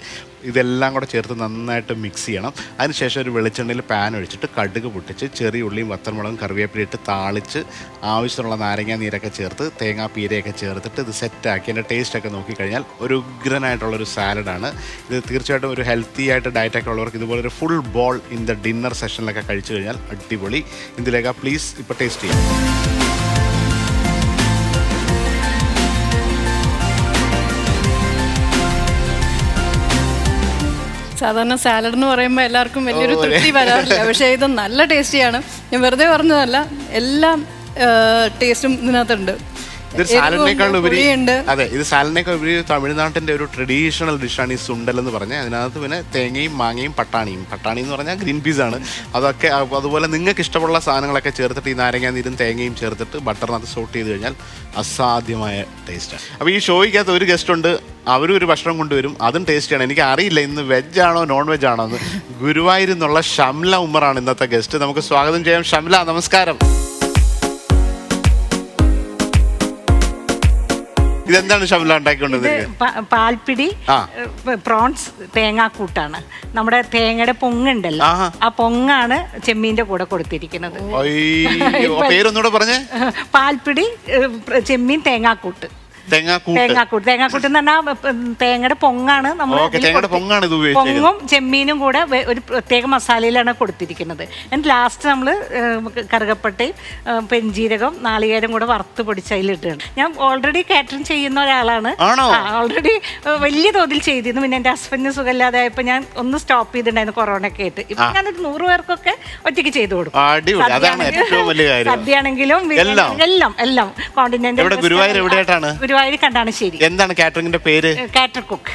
ഇതെല്ലാം കൂടെ ചേർത്ത് നന്നായിട്ട് മിക്സ് ചെയ്യണം. അതിനുശേഷം ഒരു വെളിച്ചെണ്ണയിൽ പാൻ ഒഴിച്ചിട്ട് കടുക് പൊട്ടിച്ച് ചെറിയ ഉള്ളിയും വത്തൽമുളകും കറിവേപ്പിലയിട്ട് താളിച്ച് ആവശ്യമുള്ള നാരങ്ങ നീരൊക്കെ ചേർത്ത് തേങ്ങാപ്പീരയൊക്കെ ചേർത്തിട്ട് ഇത് സെറ്റാക്കി അതിൻ്റെ ടേസ്റ്റൊക്കെ നോക്കിക്കഴിഞ്ഞാൽ ഒരു ഉഗ്രനായിട്ടുള്ളൊരു സാലഡാണ് ഇത്. തീർച്ചയായിട്ടും ഒരു ഹെൽത്തി ആയിട്ട് ഡയറ്റൊക്കെ ഉള്ളവർക്ക് ഇതുപോലൊരു full bowl in the dinner സെഷനിലൊക്കെ കഴിച്ചു കഴിഞ്ഞാൽ അടിപൊളി. ഇതിലേക്ക് പ്ലീസ് ഇപ്പോൾ ടേസ്റ്റ് ചെയ്യാം. സാധാരണ സാലഡ് എന്ന് പറയുമ്പോൾ എല്ലാവർക്കും വലിയൊരു തൃപ്തി വരാറില്ല. പക്ഷേ ഇത് നല്ല ടേസ്റ്റിയാണ്. ഞാൻ വെറുതെ പറഞ്ഞതല്ല, എല്ലാം ടേസ്റ്റും ഇതിനകത്തുണ്ട്. ഇത് സാലഡിനേക്കാൾ ഉപരി തമിഴ്നാട്ടിൻ്റെ ഒരു ട്രഡീഷണൽ ഡിഷാണ് ഈ സുണ്ടൽ എന്ന് പറഞ്ഞാൽ. അതിനകത്ത് പിന്നെ തേങ്ങയും മാങ്ങയും പട്ടാണി എന്ന് പറഞ്ഞാൽ ഗ്രീൻ പീസാണ്. അതൊക്കെ അതുപോലെ നിങ്ങൾക്ക് ഇഷ്ടമുള്ള സാധനങ്ങളൊക്കെ ചേർത്തിട്ട് ഈ നാരങ്ങ നീരും തേങ്ങയും ചേർത്തിട്ട് ബട്ടറിനകത്ത് സോട്ട് ചെയ്ത് കഴിഞ്ഞാൽ അസാധ്യമായ ടേസ്റ്റാണ്. അപ്പോൾ ഈ ഷോയ്ക്കകത്ത് ഒരു ഗസ്റ്റ് ഉണ്ട്, അവരും ഒരു ഭക്ഷണം കൊണ്ടുവരും, അതും ടേസ്റ്റിയാണ്. എനിക്ക് അറിയില്ല ഇന്ന് വെജ് ആണോ നോൺ വെജ് ആണോ എന്ന്. ഗുരുവായൂരിൽ നിന്നുള്ള ഷംല ഉമറാണ് ഇന്നത്തെ ഗസ്റ്റ്. നമുക്ക് സ്വാഗതം ചെയ്യാം. ഷംല, നമസ്കാരം. ഇതെന്താണ് ഷംല ഉണ്ടാക്കിക്കൊണ്ടത്? പാൽപ്പിടി പ്രോൺസ് തേങ്ങാക്കൂട്ടാണ്. നമ്മുടെ തേങ്ങയുടെ പൊങ്ങുണ്ടല്ലോ, ആ പൊങ്ങാണ് ചെമ്മീന്റെ കൂടെ കൊടുത്തിരിക്കുന്നത്. പേരൊന്നുകൂടെ പറഞ്ഞേ. പാൽപ്പിടി ചെമ്മീൻ തേങ്ങാക്കൂട്ട്. തേങ്ങാക്കൂട്ട് എന്ന് പറഞ്ഞാൽ തേങ്ങയുടെ പൊങ്ങാണ് നമ്മൾ പൊങ്ങും ചെമ്മീനും കൂടെ ഒരു പ്രത്യേക മസാലയിലാണ് കൊടുത്തിരിക്കുന്നത്. എന്നിട്ട് ലാസ്റ്റ് നമ്മൾ കറുകപ്പട്ടയും പെഞ്ചീരകം നാളികേരം കൂടെ വറുത്ത് പൊടിച്ച് അതിലിട്ടാണ്. ഞാൻ ഓൾറെഡി കാറ്ററിംഗ് ചെയ്യുന്ന ഒരാളാണ്, ഓൾറെഡി വലിയ തോതിൽ ചെയ്തിരുന്നു. പിന്നെ എൻ്റെ ഹസ്ബൻഡിന് സുഖമില്ലാതെ ആയപ്പോൾ ഞാൻ ഒന്ന് സ്റ്റോപ്പ് ചെയ്തിട്ടുണ്ടായിരുന്നു കൊറോണയൊക്കെ ആയിട്ട്. ഇപ്പൊ ഞാനൊരു 100 പേർക്കൊക്കെ ഒറ്റയ്ക്ക് ചെയ്തു കൊടുക്കും. സദ്യയാണെങ്കിലും എല്ലാം കോണ്ടിനെന്റൽ. ഗുരുവായൂർ കണ്ടാണശ്ശേരി. എന്താണ് കാറ്ററിംഗിന്റെ പേര്? കാറ്റർ കുക്ക്.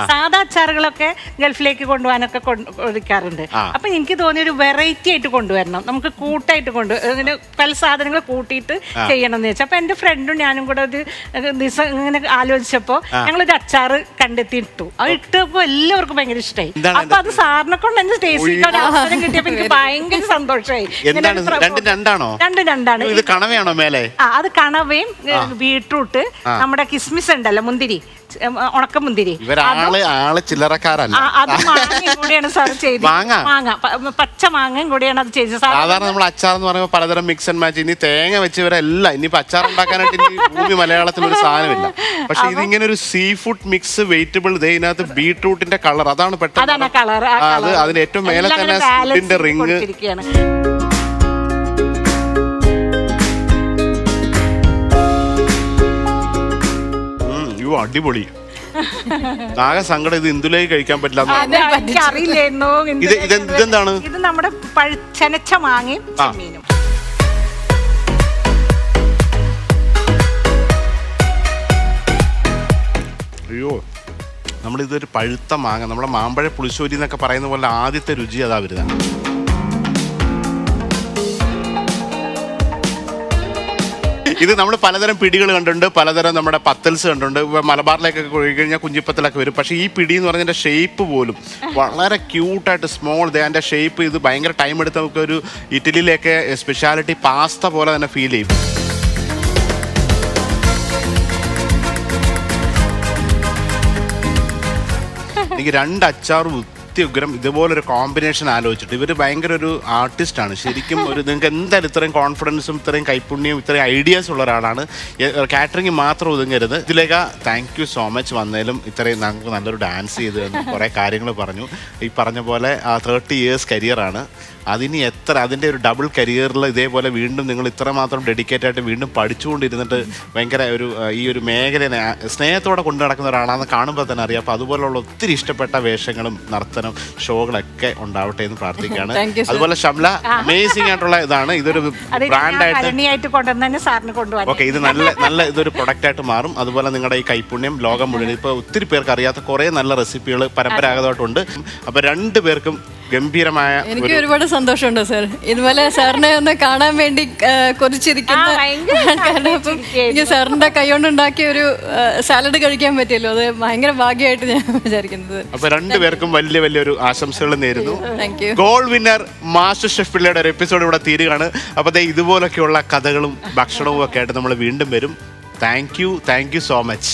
സാധാ അച്ചാറുകളൊക്കെ ഗൾഫിലേക്ക് കൊണ്ടുപോകാനൊക്കെ കൊടുക്കാറുണ്ട്. അപ്പൊ എനിക്ക് തോന്നിയ ഒരു വെറൈറ്റി ആയിട്ട് കൊണ്ടുവരണം, നമുക്ക് കൂട്ടായിട്ട് അങ്ങനെ പല സാധനങ്ങൾ കൂട്ടിയിട്ട് ചെയ്യണം എന്ന് വെച്ചാൽ. അപ്പൊ എന്റെ ഫ്രണ്ടും ഞാനും കൂടെ ഒരു ദിവസം ഇങ്ങനെ ആലോചിച്ചപ്പോ ഞങ്ങളൊരു അച്ചാറ് കണ്ടെത്തിയിട്ടു. അത് ഇട്ടപ്പോ എല്ലാവർക്കും ഭയങ്കര ഇഷ്ടമായി. അപ്പൊ അത് സാറിനെ കൊണ്ട് എന്നെ ടേസ്റ്റ് ചെയ്യാൻ ഒരു അവസരം കിട്ടിയപ്പോ എനിക്ക് ഭയങ്കര സന്തോഷമായി. രണ്ടാണ്. അത് കണവയും ബീട്രൂട്ട്, നമ്മുടെ കിസ്മിസ് ഉണ്ടല്ലോ, മുന്തിരി, ഉണക്കമുന്തിരി, ചില്ലറക്കാരല്ല. അത് മാങ്ങയും കൂടിയാണ് സാർ ചെയ്തത്. മാങ്ങ പച്ച മാങ്ങയും കൂടിയാണ് അത് ചെയ്തത്. സാധാരണ നമ്മൾ അച്ചാർ എന്ന് പറയുമ്പോൾ പലതരം മിക്സ് ആൻഡ് മാച്ച്. ഇനി തേങ്ങ വെച്ചവരല്ല, ഇനിയിപ്പോ അച്ചാർ ഉണ്ടാക്കാനായിട്ട് ഇനി ഭൂമി മലയാളത്തിൽ ഒരു സാധനമില്ല. പക്ഷെ ഇതിങ്ങനെ ഒരു സീ ഫുഡ് മിക്സ് വെജിറ്റബിൾ, ഇതിനകത്ത് ബീട്രൂട്ടിന്റെ കളർ, അതാണ് പെട്ടെന്ന് അതിന് ഏറ്റവും മേലെ തന്നെ റിങ്. അടിപൊളി. ആകെ സങ്കടം, ഇത് ഇന്ദുലേക്ക് കഴിക്കാൻ പറ്റില്ല. അറിയില്ലായിരുന്നു. ഇതെന്താണ്? ഇത് നമ്മുടെ ചെനച്ച മാങ്ങയും ചെമ്മീനും. അയ്യോ, നമ്മളിതൊരു പഴുത്ത മാങ്ങ, നമ്മുടെ മാമ്പഴ പുളിശ്ശേരി എന്നൊക്കെ പറയുന്ന പോലെ ആദ്യത്തെ രുചി അതാ വരുന്നത്. ഇത് നമ്മൾ പലതരം പിടികൾ കണ്ടിട്ടുണ്ട്, പലതരം നമ്മുടെ പത്തൽസ് കണ്ടിട്ടുണ്ട്. മലബാറിലേക്കൊക്കെ പോയി കഴിഞ്ഞാൽ കുഞ്ചിപ്പത്തിലൊക്കെ വരും. പക്ഷേ ഈ പിടി എന്ന് പറഞ്ഞതിൻ്റെ ഷേപ്പ് പോലും വളരെ ക്യൂട്ടായിട്ട് സ്മോൾ, അതിൻ്റെ ഷേപ്പ് ഇത് ഭയങ്കര ടൈം എടുത്ത് നമുക്ക് ഒരു ഇറ്റലിയിലേക്ക് സ്പെഷ്യാലിറ്റി പാസ്ത പോലെ തന്നെ ഫീൽ ചെയ്യും. എനിക്ക് 2 അച്ചാറും ഉഗ്രം, ഇതുപോലൊരു കോമ്പിനേഷൻ ആലോചിച്ചിട്ട്. ഇവർ ഭയങ്കര ഒരു ആർട്ടിസ്റ്റാണ് ശരിക്കും. നിങ്ങൾക്ക് എന്തായാലും ഇത്രയും കോൺഫിഡൻസും ഇത്രയും കൈപ്പുണ്യവും ഇത്രയും ഐഡിയാസ് ഉള്ള ഒരാളാണ്. കാറ്ററിംഗ് മാത്രം ഒതുങ്ങരുത്. ഇതിലേക്ക് താങ്ക് യു സോ മച്ച് വന്നതിലും ഇത്രയും നമുക്ക് നല്ലൊരു ഡാൻസ് ചെയ്ത് കുറേ കാര്യങ്ങൾ പറഞ്ഞു. ഈ പറഞ്ഞ പോലെ 30 years കരിയറാണ്. അതിൻ്റെ ഒരു ഡബിൾ കരിയറിൽ ഇതേപോലെ വീണ്ടും നിങ്ങൾ ഇത്രമാത്രം ഡെഡിക്കേറ്റ് ആയിട്ട് വീണ്ടും പഠിച്ചുകൊണ്ടിരുന്നിട്ട് ഭയങ്കര ഈ ഒരു മേഖലയെ സ്നേഹത്തോടെ കൊണ്ടു നടക്കുന്ന ഒരാളാണെന്ന് കാണുമ്പോൾ തന്നെ അറിയാം. അപ്പോൾ അതുപോലുള്ള ഒത്തിരി ഇഷ്ടപ്പെട്ട വേഷങ്ങളും നർത്തനം ഷോകളൊക്കെ ഉണ്ടാവട്ടെ എന്ന് പ്രാർത്ഥിക്കുകയാണ്. അതുപോലെ ഷംല അമേസിംഗ് ആയിട്ടുള്ള ഇതാണ്. ഇതൊരു ബ്രാൻഡായിട്ട് ഓക്കെ, ഇത് നല്ല ഇതൊരു പ്രൊഡക്റ്റ് ആയിട്ട് മാറും. അതുപോലെ നിങ്ങളുടെ ഈ കൈപ്പുണ്യം ലോകം മുഴുവൻ ഇപ്പോൾ ഒത്തിരി പേർക്ക് അറിയാത്ത കുറേ നല്ല റെസിപ്പികൾ പരമ്പരാഗതമായിട്ടുണ്ട്. അപ്പോൾ 2 പേർക്കും ഗംഭീരമായ. എനിക്ക് ഒരുപാട് സന്തോഷമുണ്ട് സാർ, ഇതുപോലെ സാറിനെ ഒന്ന് കാണാൻ വേണ്ടി കൊതിച്ചിരിക്കുന്ന. എനിക്ക് സാറിന്റെ കൈകൊണ്ടുണ്ടാക്കിയ ഒരു സാലഡ് കഴിക്കാൻ പറ്റിയല്ലോ, അത് ഭയങ്കര ഭാഗ്യമായിട്ട് ഞാൻ വിചാരിക്കുന്നത്. അപ്പൊ 2 പേർക്കും വലിയൊരു ആശംസകൾ നേരുന്നു. Thank you. Gold winner master chef പിള്ളയുടെ ഒരു എപ്പിസോഡ് ഇവിടെ തീരുകയാണ്. അപ്പൊ ഇതുപോലൊക്കെയുള്ള കഥകളും ഭക്ഷണവും ഒക്കെ ആയിട്ട് നമ്മൾ വീണ്ടും വരും. Thank you so much.